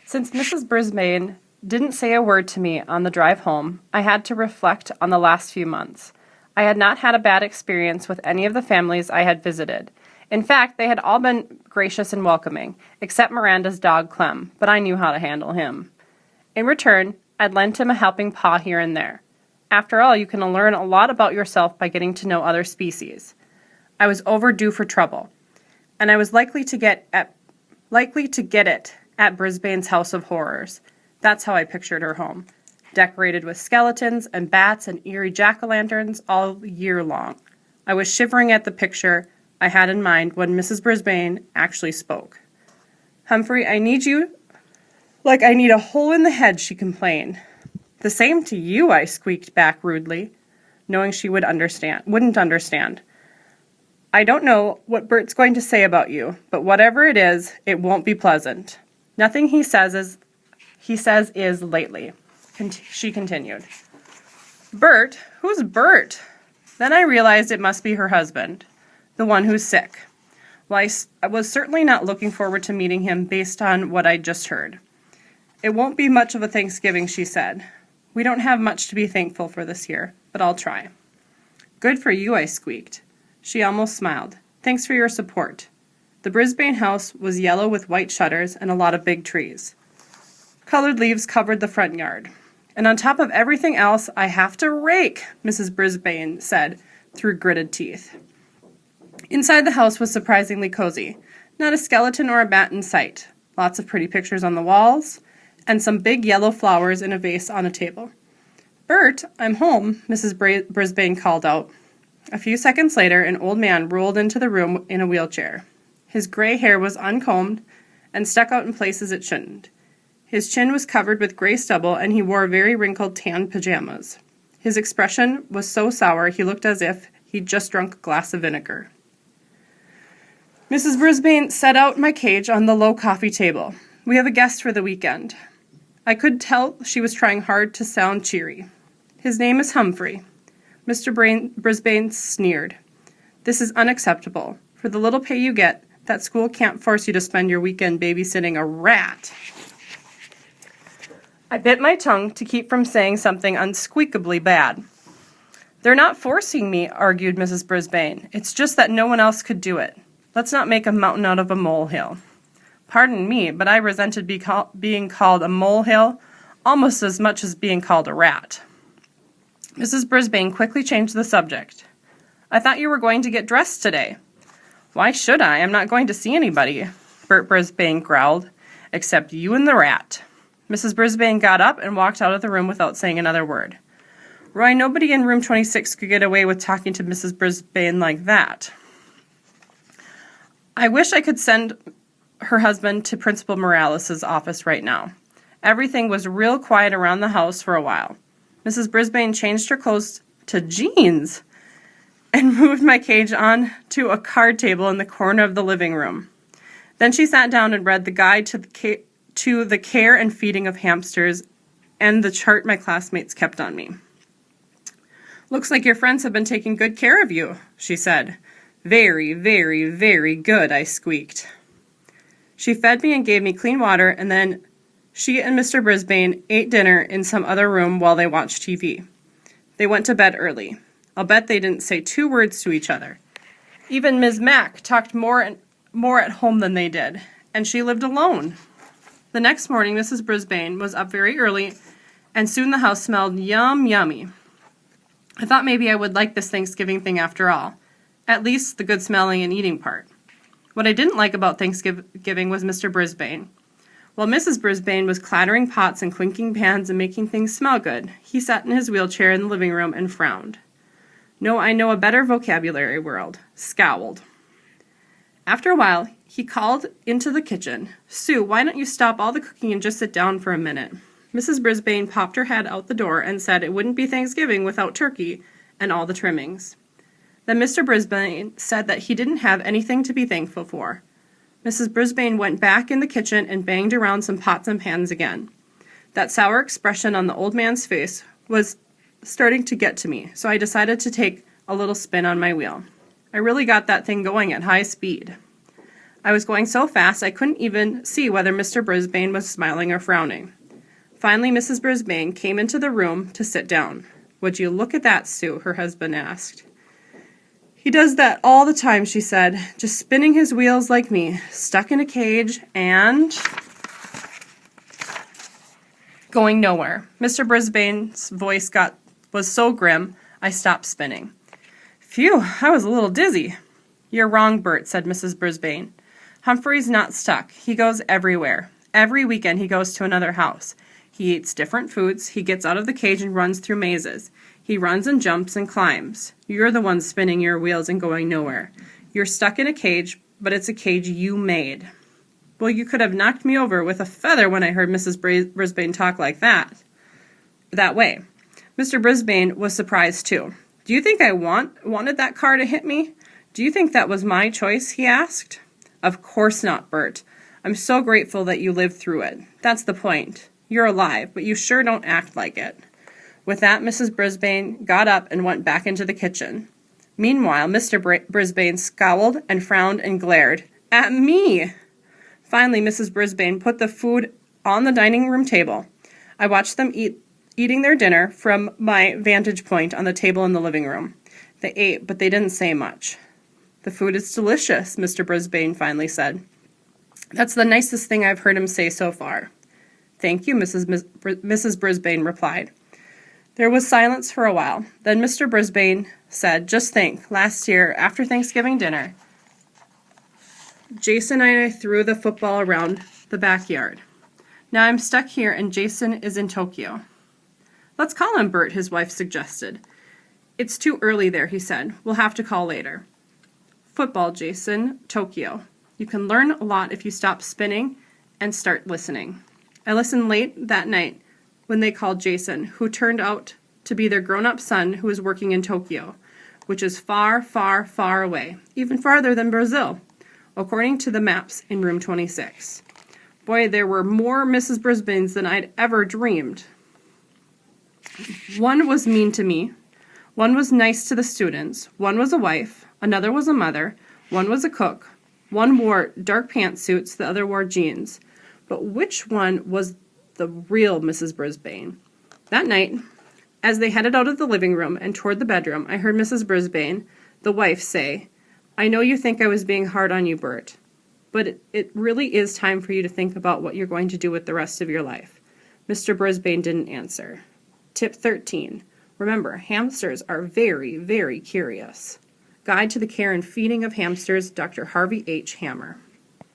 Since Mrs. Brisbane didn't say a word to me on the drive home, I had to reflect on the last few months. I had not had a bad experience with any of the families I had visited. In fact, they had all been gracious and welcoming, except Miranda's dog Clem, but I knew how to handle him. In return, I'd lent him a helping paw here and there. After all, you can learn a lot about yourself by getting to know other species. I was overdue for trouble, and I was likely to get it at Brisbane's House of Horrors. That's how I pictured her home, decorated with skeletons and bats and eerie jack-o'-lanterns all year long. I was shivering at the picture I had in mind when Mrs. Brisbane actually spoke. "Humphrey, I need you like I need a hole in the head," she complained. "The same to you," I squeaked back rudely, knowing she wouldn't understand. "I don't know what Bert's going to say about you, but whatever it is, it won't be pleasant. Nothing he says is lately," she continued. "Bert? Who's Bert?" Then I realized it must be her husband, the one who's sick. Well, I was certainly not looking forward to meeting him based on what I'd just heard. "It won't be much of a Thanksgiving," she said. "We don't have much to be thankful for this year, but I'll try." "Good for you," I squeaked. She almost smiled. "Thanks for your support." The Brisbane house was yellow with white shutters and a lot of big trees. Colored leaves covered the front yard. "And on top of everything else, I have to rake," Mrs. Brisbane said through gritted teeth. Inside the house was surprisingly cozy. Not a skeleton or a bat in sight. Lots of pretty pictures on the walls, and some big yellow flowers in a vase on a table. "Bert, I'm home," Mrs. Brisbane called out. A few seconds later, an old man rolled into the room in a wheelchair. His gray hair was uncombed and stuck out in places it shouldn't. His chin was covered with gray stubble, and he wore very wrinkled tan pajamas. His expression was so sour he looked as if he'd just drunk a glass of vinegar. Mrs. Brisbane set out my cage on the low coffee table. "We have a guest for the weekend." I could tell she was trying hard to sound cheery. "His name is Humphrey." Mr. Brisbane sneered. "This is unacceptable. For the little pay you get, that school can't force you to spend your weekend babysitting a rat." I bit my tongue to keep from saying something unsqueakably bad. "They're not forcing me," argued Mrs. Brisbane. "It's just that no one else could do it. Let's not make a mountain out of a molehill." Pardon me, but I resented being called a molehill almost as much as being called a rat. Mrs. Brisbane quickly changed the subject. "I thought you were going to get dressed today." "Why should I? I'm not going to see anybody," Bert Brisbane growled, "except you and the rat." Mrs. Brisbane got up and walked out of the room without saying another word. Roy, nobody in room 26 could get away with talking to Mrs. Brisbane like that. I wish I could send her husband to Principal Morales' office right now. Everything was real quiet around the house for a while. Mrs. Brisbane changed her clothes to jeans and moved my cage on to a card table in the corner of the living room. Then she sat down and read the guide to the care and feeding of hamsters and the chart my classmates kept on me. "Looks like your friends have been taking good care of you," she said. "Very, very, very good," I squeaked. She fed me and gave me clean water, and then she and Mr. Brisbane ate dinner in some other room while they watched TV. They went to bed early. I'll bet they didn't say 2 words to each other. Even Ms. Mack talked more at home than they did, and she lived alone. The next morning, Mrs. Brisbane was up very early, and soon the house smelled yummy. I thought maybe I would like this Thanksgiving thing after all, at least the good smelling and eating part. What I didn't like about Thanksgiving was Mr. Brisbane. While Mrs. Brisbane was clattering pots and clinking pans and making things smell good, he sat in his wheelchair in the living room and frowned. No, I know a better vocabulary word. Scowled. After a while, he called into the kitchen. "Sue, why don't you stop all the cooking and just sit down for a minute?" Mrs. Brisbane popped her head out the door and said it wouldn't be Thanksgiving without turkey and all the trimmings. Then Mr. Brisbane said that he didn't have anything to be thankful for. Mrs. Brisbane went back in the kitchen and banged around some pots and pans again. That sour expression on the old man's face was starting to get to me, so I decided to take a little spin on my wheel. I really got that thing going at high speed. I was going so fast I couldn't even see whether Mr. Brisbane was smiling or frowning. Finally, Mrs. Brisbane came into the room to sit down. "Would you look at that, Sue?" her husband asked. "He does that all the time," she said, "just spinning his wheels like me, stuck in a cage and going nowhere." Mr. Brisbane's voice was so grim, I stopped spinning. "Phew, I was a little dizzy." "You're wrong, Bert," said Mrs. Brisbane. "Humphrey's not stuck. He goes everywhere. Every weekend he goes to another house. He eats different foods. He gets out of the cage and runs through mazes. He runs and jumps and climbs. You're the one spinning your wheels and going nowhere. You're stuck in a cage, but it's a cage you made." "Well, you could have knocked me over with a feather when I heard Mrs. Brisbane talk like that way." Mr. Brisbane was surprised too. "Do you think I wanted that car to hit me? Do you think that was my choice?" he asked. "Of course not, Bert. I'm so grateful that you lived through it. That's the point. You're alive, but you sure don't act like it." With that, Mrs. Brisbane got up and went back into the kitchen. Meanwhile, Mr. Brisbane scowled and frowned and glared at me. Finally, Mrs. Brisbane put the food on the dining room table. I watched them eating their dinner from my vantage point on the table in the living room. They ate, but they didn't say much. "The food is delicious," Mr. Brisbane finally said. "That's the nicest thing I've heard him say so far." "Thank you," Mrs. Brisbane replied. There was silence for a while. Then Mr. Brisbane said, "Just think, last year, after Thanksgiving dinner, Jason and I threw the football around the backyard. Now I'm stuck here and Jason is in Tokyo." "Let's call him, Bert," his wife suggested. "It's too early there," he said. "We'll have to call later." "Football, Jason, Tokyo. You can learn a lot if you stop spinning and start listening." I listened late that night when they called Jason, who turned out to be their grown-up son who was working in Tokyo, which is far, far, far away, even farther than Brazil, according to the maps in room 26. Boy, there were more Mrs. Brisbanes than I'd ever dreamed. One was mean to me. One was nice to the students. One was a wife. Another was a mother. One was a cook. One wore dark pantsuits. The other wore jeans. But which one was the real Mrs. Brisbane? That night, as they headed out of the living room and toward the bedroom, I heard Mrs. Brisbane, the wife, say, "I know you think I was being hard on you, Bert, but it really is time for you to think about what you're going to do with the rest of your life." Mr. Brisbane didn't answer. Tip 13. Remember, hamsters are very, very curious. Guide to the Care and Feeding of Hamsters, Dr. Harvey H. Hammer.